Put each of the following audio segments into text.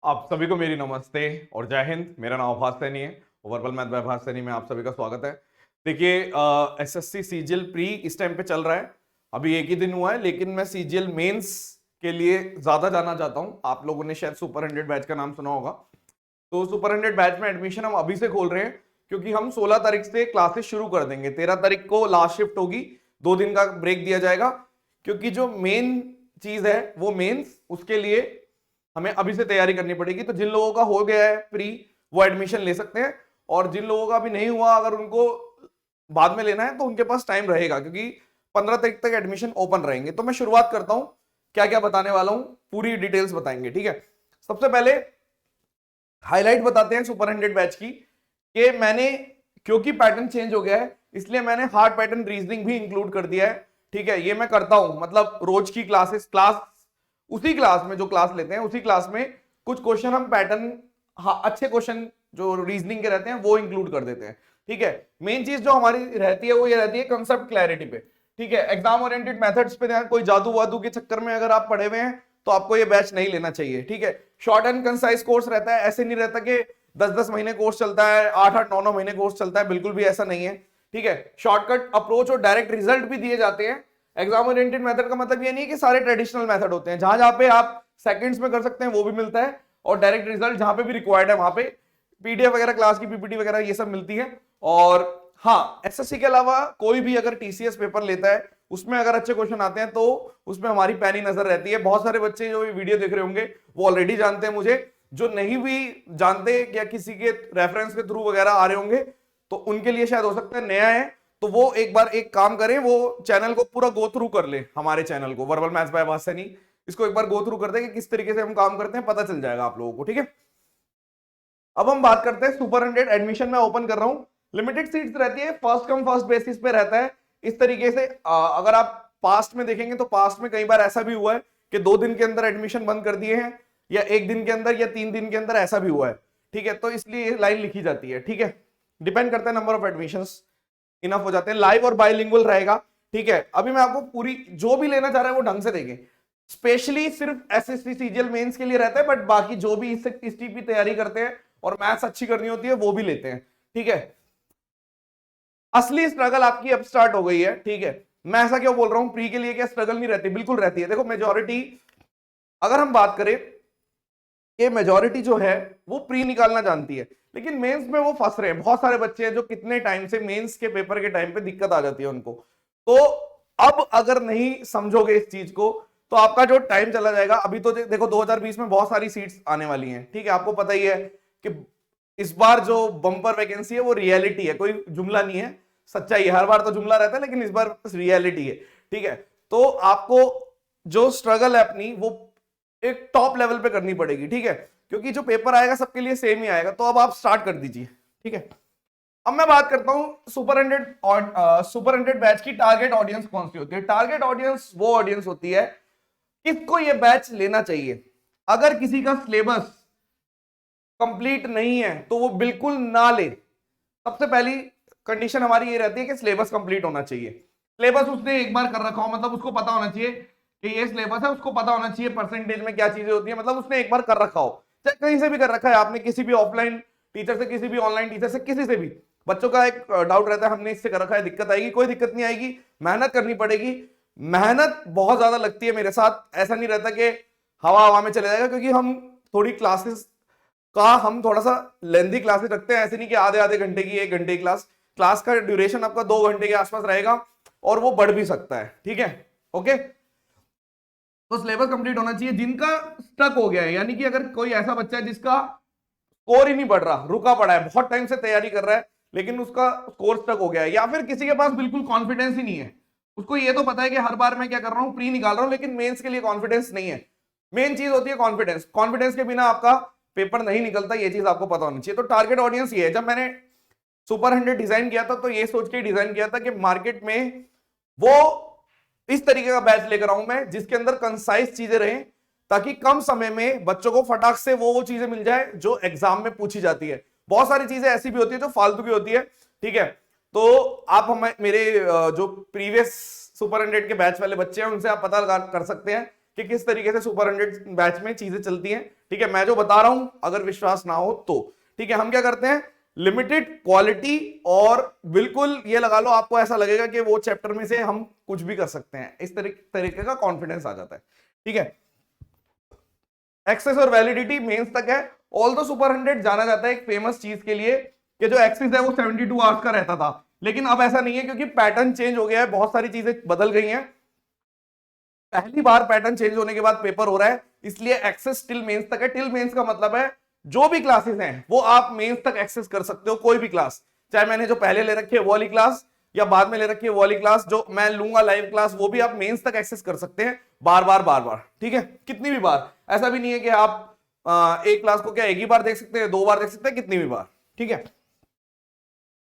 आप सभी को मेरी नमस्ते और जय हिंद। मेरा नाम आभास सैनी है। वर्बल मैथ बाय आभास सैनी में आप सभी का स्वागत है। देखिए, एसएससी सीजीएल प्री इस टाइम पे चल रहा है। अभी एक ही दिन हुआ है, लेकिन मैं सीजीएल मेंस के लिए ज्यादा जानना चाहता हूं। आप लोगों ने शायद सुपर 100 बैच का नाम सुना होगा। तो सुपर 100 बैच में एडमिशन हम अभी से खोल रहे हैं, क्योंकि हम 16 तारीख से क्लासेस शुरू कर देंगे। 13 तारीख को लास्ट शिफ्ट होगी, 2 दिन का ब्रेक दिया जाएगा, क्योंकि जो मेन चीज है वो मेंस, उसके लिए हमें अभी से तैयारी करनी पड़ेगी। तो जिन लोगों का हो गया है प्री, वो एडमिशन ले सकते हैं, और जिन लोगों का अभी नहीं हुआ, अगर उनको बाद में लेना है तो उनके पास टाइम रहेगा, क्योंकि 15 तारीख तक एडमिशन ओपन रहेंगे। तो मैं शुरुआत करता हूं, क्या क्या बताने वाला हूं, पूरी डिटेल्स बताएंगे, ठीक है। सबसे पहले हाईलाइट बताते हैं सुपर 100 बैच की, कि मैंने, क्योंकि पैटर्न चेंज हो गया है, इसलिए मैंने हार्ड पैटर्न रीजनिंग भी इंक्लूड कर दिया है, ठीक है। ये मैं करता हूं, मतलब रोज की क्लास उसी क्लास में जो क्लास लेते हैं, उसी क्लास में कुछ क्वेश्चन हम पैटर्न, अच्छे क्वेश्चन जो रीजनिंग के रहते हैं वो इंक्लूड कर देते हैं, ठीक है। मेन चीज जो हमारी रहती है वो ये रहती है कंसेप्ट क्लैरिटी पे, ठीक है। एग्जाम ओरिएंटेड मेथड्स पे ध्यान, कोई जादू वादू के चक्कर में अगर आप पढ़े हुए हैं तो आपको ये बैच नहीं लेना चाहिए, ठीक है। शॉर्ट एंड कंसाइज कोर्स रहता है, ऐसे नहीं रहता कि 10-10 महीने कोर्स चलता है, 8-8, 9-9 महीने कोर्स चलता है, बिल्कुल भी ऐसा नहीं है, ठीक है। शॉर्टकट अप्रोच और डायरेक्ट रिजल्ट भी दिए जाते हैं। एग्जाम ओरिएंटेड मेथड का मतलब ये नहीं है कि सारे ट्रेडिशनल मेथड होते हैं, जहां जहां पे आप सेकंड्स में कर सकते हैं वो भी मिलता है, और डायरेक्ट रिजल्ट जहां पे भी रिक्वायर्ड है वहां पे पीडीएफ वगैरह, क्लास की पीपीटी वगैरह ये सब मिलती है। और हाँ, एसएससी के अलावा कोई भी अगर टीसीएस पेपर लेता है, उसमें अगर अच्छे क्वेश्चन आते हैं तो उसमें हमारी पैनी नजर रहती है। बहुत सारे बच्चे जो वीडियो देख रहे होंगे वो ऑलरेडी जानते हैं मुझे, जो नहीं भी जानते या किसी के रेफरेंस के थ्रू वगैरह आ रहे होंगे, तो उनके लिए शायद हो सकता है नया है, तो वो एक बार एक काम करें, वो चैनल को पूरा गो थ्रू कर ले, हमारे चैनल को वर्बल मैथ्स बाय आभास सैनी, इसको एक बार गो थ्रू कर दे कि किस तरीके से हम काम करते हैं, पता चल जाएगा आप लोगों को, ठीक है। अब हम बात करते हैं सुपर 100 एडमिशन में ओपन कर रहा हूं। लिमिटेड सीट्स रहती है, फर्स्ट कम फर्स्ट बेसिस पे रहता है। इस तरीके से अगर आप पास्ट में देखेंगे तो पास्ट में कई बार ऐसा भी हुआ है कि 2 दिन के अंदर एडमिशन बंद कर दिए हैं, या 1 दिन के अंदर, या 3 दिन के अंदर, ऐसा भी हुआ है, ठीक है। तो इसलिए लाइन लिखी जाती है, ठीक है। डिपेंड करता है नंबर ऑफ एडमिशंस, इनफ हो जाते हैं। लाइव और बाइलिंगुअल रहेगा, ठीक है। अभी मैं आपको पूरी, जो भी लेना चाह रहे हैं वो ढंग से देंगे। स्पेशली सिर्फ एसएससी सीजीएल मेंस के लिए रहता है, बट बाकी जो भी इस टीप की तैयारी करते हैं और मैथ्स अच्छी करनी होती है वो भी लेते हैं, ठीक है। असली स्ट्रगल आपकी अब स्टार्ट हो गई है, ठीक है। मैं ऐसा क्यों बोल रहा हूं, प्री के लिए क्या स्ट्रगल नहीं रहती? बिल्कुल रहती है। देखो, मेजोरिटी, अगर हम बात करें, ये मेजोरिटी जो है वो प्री निकालना जानती है, लेकिन मेंस में वो फंस रहे हैं। बहुत सारे बच्चे हैं जो कितने टाइम से मेंस के पेपर के टाइम पे दिक्कत आ जाती है उनको। तो अब अगर नहीं समझोगे इस चीज को तो आपका जो टाइम चला जाएगा। अभी तो देखो 2020 में बहुत सारी सीट्स आने वाली हैं, ठीक है। आपको पता ही है कि इस बार जो बम्पर वैकेंसी है वो रियलिटी है, कोई जुमला नहीं है, सच्चाई है। हर बार तो जुमला रहता है, लेकिन इस बार रियलिटी है, ठीक है। तो आपको जो स्ट्रगल है अपनी, वो एक टॉप लेवल पे करनी पड़ेगी, ठीक है, क्योंकि जो पेपर आएगा सबके लिए सेम ही आएगा। तो अब आप स्टार्ट कर दीजिए, ठीक है। अब मैं बात करता हूं सुपर 100 बैच की टारगेट ऑडियंस कौन सी होती है। टारगेट ऑडियंस वो ऑडियंस होती है, किसको ये बैच लेना चाहिए। अगर किसी का सिलेबस कंप्लीट नहीं है तो वो बिल्कुल ना ले। सबसे पहली कंडीशन हमारी ये रहती है कि सिलेबस कंप्लीट होना चाहिए। सिलेबस उसने एक बार कर रखा हो, मतलब उसको पता होना चाहिए कि ये सिलेबस है, उसको पता होना चाहिए परसेंटेज में क्या चीजें होती है, मतलब उसने एक बार कर रखा हो। चाहे कहीं से भी कर रखा है आपने, किसी भी ऑफलाइन टीचर से, किसी भी ऑनलाइन टीचर से, किसी से भी। बच्चों का एक डाउट रहता है, हमने इससे कर रखा है, दिक्कत आएगी? कोई दिक्कत नहीं आएगी, मेहनत करनी पड़ेगी। मेहनत बहुत ज्यादा लगती है मेरे साथ, ऐसा नहीं रहता कि हवा हवा में चले जाएगा, क्योंकि हम थोड़ी क्लासेस का, हम थोड़ा सा लेंथी क्लासेस रखते हैं। ऐसे नहीं कि आधे आधे घंटे की, 1 घंटे की क्लास। क्लास का ड्यूरेशन आपका 2 घंटे के आसपास रहेगा, और वो बढ़ भी सकता है, ठीक है, ओके। तो सिलेबस कंप्लीट होना चाहिए। जिनका स्टक हो गया है, यानी कि अगर कोई ऐसा बच्चा है जिसका स्कोर ही नहीं बढ़ रहा, रुका पड़ा है, बहुत टाइम से तैयारी कर रहा है लेकिन उसका स्कोर स्टक हो गया है, या फिर किसी के पास बिल्कुल कॉन्फिडेंस ही नहीं है, उसको ये तो पता है कि हर बार मैं क्या कर रहा हूं, प्री निकाल रहा हूं, लेकिन मेंस के लिए कॉन्फिडेंस नहीं है। मेन चीज होती है कॉन्फिडेंस। कॉन्फिडेंस के बिना आपका पेपर नहीं निकलता, ये चीज आपको पता होनी चाहिए। तो टारगेट ऑडियंस ये है। जब मैंने सुपर 100 डिजाइन किया था तो ये सोच के डिजाइन किया था कि मार्केट में वो इस तरीके का बैच लेकर आऊं मैं, जिसके अंदर कंसाइज चीजें रहें, ताकि कम समय में बच्चों को फटाक से वो चीजें मिल जाए जो एग्जाम में पूछी जाती है। बहुत सारी चीजें ऐसी भी होती है जो फालतू की होती है, ठीक है। तो आप मेरे जो प्रीवियस सुपर 100 के बैच वाले बच्चे हैं उनसे आप पता कर सकते हैं कि किस तरीके से सुपर 100 बैच में चीजें चलती हैं। ठीक है, मैं जो बता रहा हूं अगर विश्वास ना हो तो ठीक है, हम क्या करते हैं, लिमिटेड क्वालिटी, और बिल्कुल ये लगा लो आपको ऐसा लगेगा कि वो चैप्टर में से हम कुछ भी कर सकते हैं, इस तरीके का कॉन्फिडेंस आ जाता है। ठीक है, एक्सेस और वैलिडिटी मेंस तक है। ऑल द सुपर 100 जाना जाता है एक फेमस चीज के लिए कि जो एक्सेस है वो 72 आवर्स का रहता था, लेकिन अब ऐसा नहीं है क्योंकि पैटर्न चेंज हो गया है, बहुत सारी चीजें बदल गई हैं। पहली बार पैटर्न चेंज होने के बाद पेपर हो रहा है, इसलिए एक्सेस टिल मेंस तक है। टिल मेंस का मतलब है जो भी क्लासेस हैं वो आप मेंस तक एक्सेस कर सकते हो, कोई भी क्लास, चाहे मैंने जो पहले ले रखी है वो वाली क्लास या बाद में ले रखी है वो वाली क्लास, जो मैं लूंगा लाइव क्लास वो भी आप मेंस तक एक्सेस कर सकते हैं, बार बार। ठीक है, कितनी भी बार, ऐसा भी नहीं है कि आप एक क्लास को क्या एक ही बार देख सकते हैं, 2 बार देख सकते हैं, कितनी भी बार। ठीक है,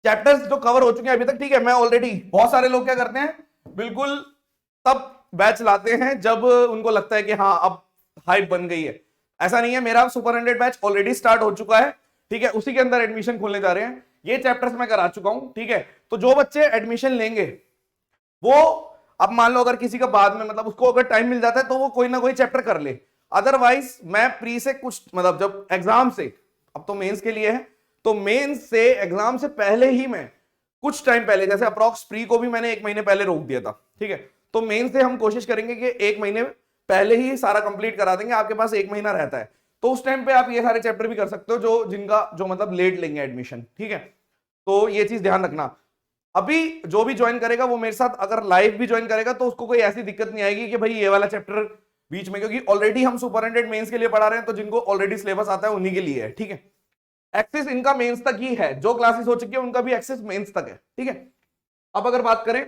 चैप्टर्स जो कवर हो चुके हैं अभी तक, ठीक है, मैं ऑलरेडी, बहुत सारे लोग क्या करते हैं बिल्कुल तब बैच लाते हैं जब उनको लगता है कि हाँ अब हाइप बन गई है। ऐसा नहीं है, मेरा सुपर 100 बैच ऑलरेडी स्टार्ट हो चुका है। ठीक है, उसी के अंदर एडमिशन खोलने जा रहे हैं, ये चैप्टर्स मैं करा चुका हूं। ठीक है, तो जो बच्चे एडमिशन लेंगे वो, अब मान लो अगर किसी का बाद में मतलब उसको अगर टाइम मिल जाता है तो वो कोई ना कोई चैप्टर कर ले, अदरवाइज मैं प्री से कुछ मतलब जब एग्जाम से, अब तो मेंस के लिए है, तो मेंस से एग्जाम से पहले ही मैं कुछ टाइम पहले, जैसे अप्रॉक्स प्री को भी मैंने 1 महीने पहले रोक दिया था। ठीक है, तो मेंस से हम कोशिश करेंगे कि 1 महीने पहले ही सारा कंप्लीट करा देंगे, आपके पास 1 महीना रहता है, तो उस टाइम पे आप ये सारे चैप्टर भी कर सकते हो जो जिनका जो मतलब लेट लेंगे एडमिशन। ठीक है, तो ये चीज ध्यान रखना। अभी जो भी ज्वाइन करेगा वो मेरे साथ अगर लाइव भी ज्वाइन करेगा तो उसको कोई ऐसी दिक्कत नहीं आएगी कि भाई ये वाला चैप्टर बीच में, क्योंकि ऑलरेडी हम सुपर 100 मेंस के लिए पढ़ा रहे हैं, तो जिनको ऑलरेडी सिलेबस आता है उन्हीं के लिए है। ठीक है, एक्सेस इनका मेंस तक ही है, जो क्लासेस हो चुकी है उनका भी एक्सेस मेंस तक है। ठीक है, अब अगर बात करें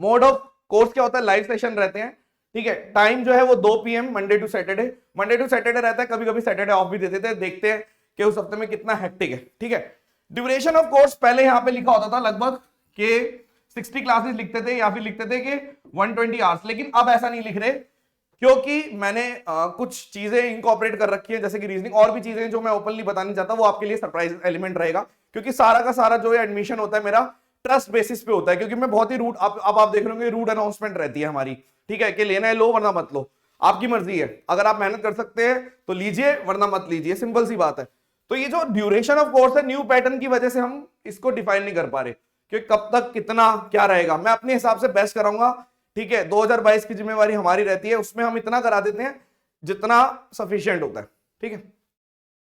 मोड ऑफ कोर्स क्या होता है, लाइव सेशन रहते हैं। ठीक है, टाइम जो है वो 2 PM मंडे टू सैटरडे रहता है, कभी कभी सैटरडे ऑफ भी दे देते हैं, देखते हैं कि उस हफ्ते में कितना हेक्टिक है। ठीक है, ड्यूरेशन ऑफ कोर्स पहले यहां पे लिखा होता था लगभग के 60 क्लासेस लिखते थे या फिर लिखते थे कि 120 आवर्स, लेकिन अब ऐसा नहीं लिख रहे क्योंकि मैंने कुछ चीजें इनकॉर्पोरेट कर रखी है, जैसे कि रीजनिंग और भी चीजें जो मैं ओपनली बताना चाहता, वो आपके लिए सरप्राइज एलिमेंट रहेगा, क्योंकि सारा का सारा जो एडमिशन होता है मेरा ट्रस्ट बेसिस पे होता है, क्योंकि मैं बहुत ही रूट, अब आप देख रहे होंगे रूट अनाउंसमेंट रहती है हमारी। ठीक है, कि लेना है लो वरना मत लो, आपकी मर्जी है, अगर आप मेहनत कर सकते हैं तो लीजिए वरना मत लीजिए, सिंपल सी बात है। तो ये जो ड्यूरेशन ऑफ कोर्स है, न्यू पैटर्न की वजह से हम इसको डिफाइन नहीं कर पा रहे कि कब तक कितना क्या रहेगा, मैं अपने हिसाब से बेस्ट कराऊंगा। ठीक है, 2022 की जिम्मेवारी हमारी रहती है, उसमें हम इतना करा देते हैं जितना सफिशिएंट होता है। ठीक है,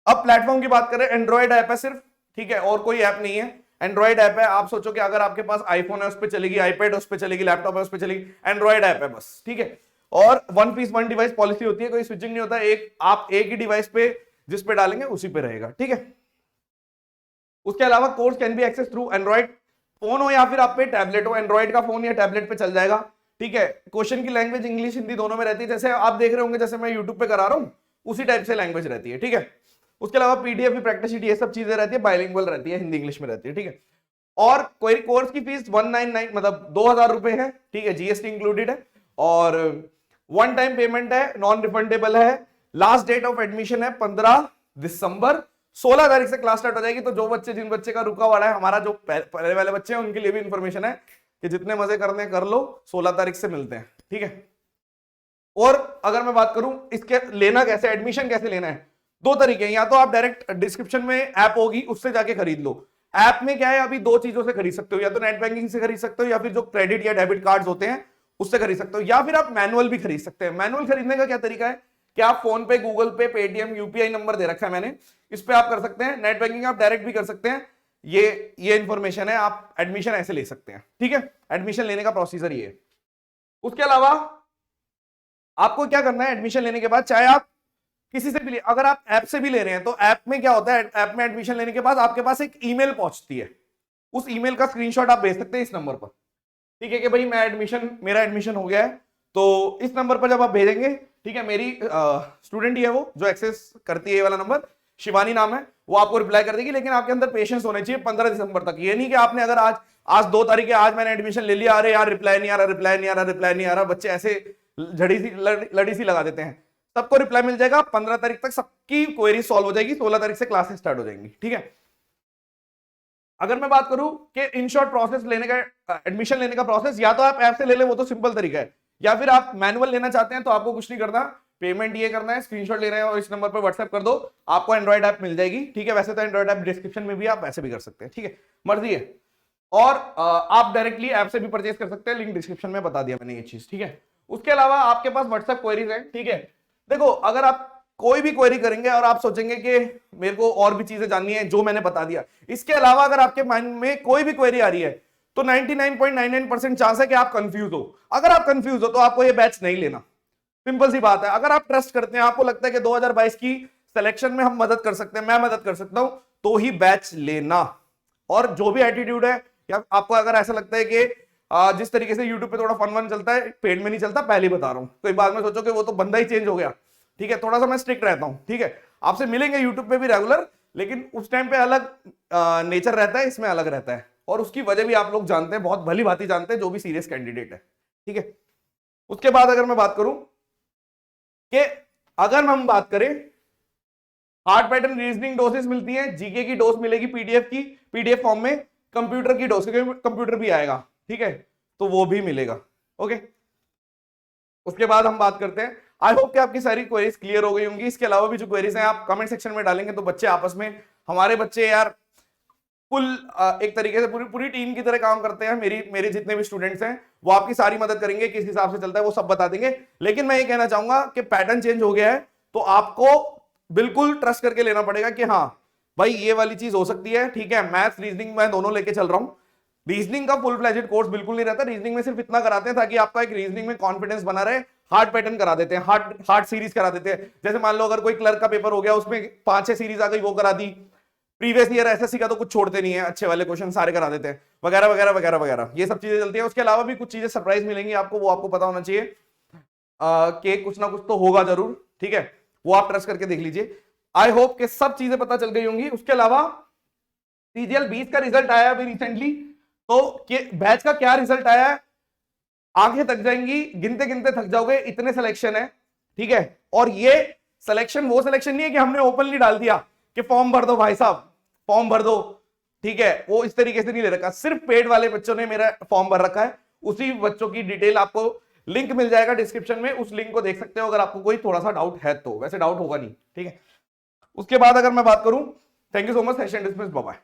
अब प्लेटफॉर्म की बात करें, एंड्रॉइड ऐप है सिर्फ। ठीक है, और कोई ऐप नहीं है, एंड्रॉइड ऐप है। आप सोचो कि अगर आपके पास आईफोन है उस पर चलेगी, आईपैड उस पर चलेगी, लैपटॉप है उस पर चलेगी, एंड्रॉइड ऐप है बस। ठीक है, और one piece one device policy होती है, कोई स्विचिंग नहीं होता, आप एक ही डिवाइस पे जिस पे डालेंगे उसी पे रहेगा। ठीक है, उसके अलावा course can be access through Android phone हो या फिर आप पे टैबलेट हो, एंड्रॉइड का फोन या टैबलेट पे चल जाएगा। ठीक है, क्वेश्चन की लैंग्वेज इंग्लिश हिंदी दोनों में रहती है, जैसे आप देख रहे होंगे जैसे मैं यूट्यूब पे करा रहा हूं उसी टाइप से लैंग्वेज रहती है। ठीक है, उसके अलावा पीडीएफ भी, प्रैक्टिस शीट, ये सब चीजें रहती है, बाइलिंगुअल रहती है, हिंदी इंग्लिश में रहती है। ठीक है, और कोई कोर्स की फीस 199 मतलब 2000 रुपए है। ठीक है, जीएसटी इंक्लूडेड है, और वन टाइम पेमेंट है, नॉन रिफंडेबल है। लास्ट डेट ऑफ एडमिशन है 15 दिसंबर, 16 तारीख से क्लास स्टार्ट हो जाएगी। तो जो बच्चे, जिन बच्चे का रुका हुआ है, हमारा जो पहले वाले बच्चे हैं उनके लिए भी इंफॉर्मेशन है कि जितने मजे करने कर लो, 16 तारीख से मिलते हैं। ठीक है, और अगर मैं बात करूं इसके लेना कैसे, एडमिशन कैसे लेना है, 2 तरीके हैं, या तो आप डायरेक्ट डिस्क्रिप्शन में ऐप होगी उससे जाके खरीद लो। ऐप में क्या है, अभी 2 चीजों से खरीद सकते हो, या तो नेट बैंकिंग से खरीद सकते हो या फिर जो क्रेडिट या डेबिट कार्ड्स होते हैं उससे खरीद सकते हो, या फिर आप मैनुअल भी खरीद सकते हैं। मैनुअल खरीदने का क्या तरीका है कि आप फोन पे, गूगल पे, पेटीएम, यूपीआई नंबर दे रखा है मैंने, इस पे आप कर सकते हैं। नेट बैंकिंग आप डायरेक्ट भी कर सकते हैं, ये इंफॉर्मेशन है, आप एडमिशन ऐसे ले सकते हैं। ठीक है, एडमिशन लेने का प्रोसीजर ये है। उसके अलावा आपको क्या करना है एडमिशन लेने के बाद, चाहे आप किसी से भी अगर आप ऐप से भी ले रहे हैं, तो ऐप में क्या होता है, ऐप में एडमिशन लेने के बाद आपके पास एक ईमेल पहुंचती है, उस ईमेल का स्क्रीनशॉट आप भेज सकते हैं इस नंबर पर। ठीक है, कि भाई मेरा एडमिशन हो गया है, तो इस नंबर पर जब आप भेजेंगे, ठीक है, मेरी स्टूडेंट ही है वो जो एक्सेस करती है, ये वाला नंबर शिवानी नाम है, वो आपको रिप्लाई कर देगी। लेकिन आपके अंदर पेशेंस होने चाहिए 15 दिसंबर तक। ये नहीं कि आपने अगर आज 2 तारीख है, आज मैंने एडमिशन ले लिया, अरे यार रिप्लाई नहीं आ रहा, बच्चे ऐसे लड़ी सी लगा देते हैं। सबको रिप्लाई मिल जाएगा 15 तारीख तक, सबकी क्वेरी सॉल्व हो जाएगी, 16 तारीख से क्लासेस स्टार्ट हो जाएंगी। ठीक है, अगर मैं बात करूं कि इन शॉर्ट प्रोसेस लेने का, एडमिशन लेने का प्रोसेस, या तो आप ऐप से ले ले, वो तो सिंपल तरीका है, या फिर आप मैनुअल लेना चाहते हैं तो आपको कुछ नहीं करना, पेमेंट ये करना है, स्क्रीनशॉट लेना है और इस नंबर पर व्हाट्सएप कर दो, आपको एंड्रॉइड ऐप मिल जाएगी। ठीक है, वैसे तो एंड्रॉइड ऐप डिस्क्रिप्शन में भी, आप वैसे भी कर सकते हैं। ठीक है, मर्जी है। और आप डायरेक्टली ऐप से भी परचेज कर सकते हैं, लिंक डिस्क्रिप्शन में बता दिया मैंने ये चीज। ठीक है, उसके अलावा आपके पास व्हाट्सएप क्वेरीज है। ठीक है, देखो अगर आप कोई भी क्वेरी करेंगे और आप सोचेंगे कि मेरे को और भी चीजें जाननी है जो मैंने बता दिया, इसके अलावा अगर आपके माइंड में कोई भी क्वेरी आ रही है तो 99.99% चांस है कि आप कंफ्यूज हो। अगर आप कंफ्यूज हो तो आपको ये बैच नहीं लेना, सिंपल सी बात है। अगर आप ट्रस्ट करते हैं, आपको लगता है कि 2022 की सिलेक्शन में हम मदद कर सकते हैं, मैं मदद कर सकता हूं, तो ही बैच लेना। और जो भी एटीट्यूड है, या आपको अगर ऐसा लगता है कि जिस तरीके से यूट्यूब पे थोड़ा फन वन चलता है, पेड में नहीं चलता, पहले ही बता रहा हूं, कोई बाद में सोचो कि वो तो बंदा ही चेंज हो गया। ठीक है, थोड़ा सा मैं स्ट्रिक्ट रहता हूं। ठीक है, आपसे मिलेंगे यूट्यूब पे भी रेगुलर, लेकिन उस टाइम पे अलग नेचर रहता है, इसमें अलग रहता है, और उसकी वजह भी आप लोग जानते हैं, बहुत भली भांति जानते हैं, जो भी सीरियस कैंडिडेट है। ठीक है, उसके बाद अगर मैं बात करूं कि अगर हम बात करें, हार्ड पैटर्न रीजनिंग डोसेस मिलती हैं, जीके की डोज मिलेगी पीडीएफ की, पीडीएफ फॉर्म में, कंप्यूटर की डोज, क्योंकि कंप्यूटर भी आएगा। ठीक है, तो वो भी मिलेगा। ओके, उसके बाद हम बात करते हैं, आई होप कि आपकी सारी क्वेरीज क्लियर हो गई होंगी। इसके अलावा भी जो क्वेरीज हैं आप कमेंट सेक्शन में डालेंगे तो बच्चे आपस में, हमारे बच्चे यार फुल एक तरीके से पूरी टीम की तरह काम करते हैं। मेरे जितने भी स्टूडेंट्स हैं वो आपकी सारी मदद करेंगे, किस हिसाब से चलता है वो सब बता देंगे। लेकिन मैं ये कहना चाहूंगा कि पैटर्न चेंज हो गया है, तो आपको बिल्कुल ट्रस्ट करके लेना पड़ेगा कि हाँ भाई ये वाली चीज हो सकती है। ठीक है, मैथ्स रीजनिंग मैं दोनों लेके चल रहा हूं। रीजनिंग का फुल फ्लेजेड कोर्स बिल्कुल नहीं रहता, रीजनिंग में सिर्फ इतना कराते हैं ताकि आपका एक रीजनिंग में कॉन्फिडेंस बना रहे। हार्ड पैटर्न करा देते हैं, हार्ड सीरीज करा देते हैं। जैसे मान लो अगर कोई क्लर्क का पेपर हो गया, उसमें 5-6 सीरीज आ गई, वो करा दी। प्रीवियस ईयर एसएससी का तो कुछ छोड़ते नहीं है, अच्छे वाले क्वेश्चन सारे करा देते हैं, वगैरह वगैरह वगैरह वगैरह, ये सब चीजें चलती है। उसके अलावा भी कुछ चीजें सरप्राइज मिलेंगी आपको, वो आपको पता होना चाहिए कि कुछ ना कुछ तो होगा जरूर। ठीक है, वो आप ट्रस्ट करके देख लीजिए। आई होप कि सब चीजें पता चल गई होंगी। उसके अलावा सीजीएल 20 का रिजल्ट आया अभी रिसेंटली, तो बैच का क्या रिजल्ट आया है, आंखें थक जाएंगी, गिनते गिनते थक जाओगे, इतने सिलेक्शन है। ठीक है, और ये सिलेक्शन वो सिलेक्शन नहीं है कि हमने ओपनली डाल दिया कि फॉर्म भर दो भाई साहब, फॉर्म भर दो। ठीक है, वो इस तरीके से नहीं ले रखा, सिर्फ पेड वाले बच्चों ने मेरा फॉर्म भर रखा है। उसी बच्चों की डिटेल आपको लिंक मिल जाएगा डिस्क्रिप्शन में, उस लिंक को देख सकते हो अगर आपको कोई थोड़ा सा डाउट है तो, वैसे डाउट होगा नहीं। ठीक है, उसके बाद अगर मैं बात करूं, thank you so much, session dismiss, bye bye.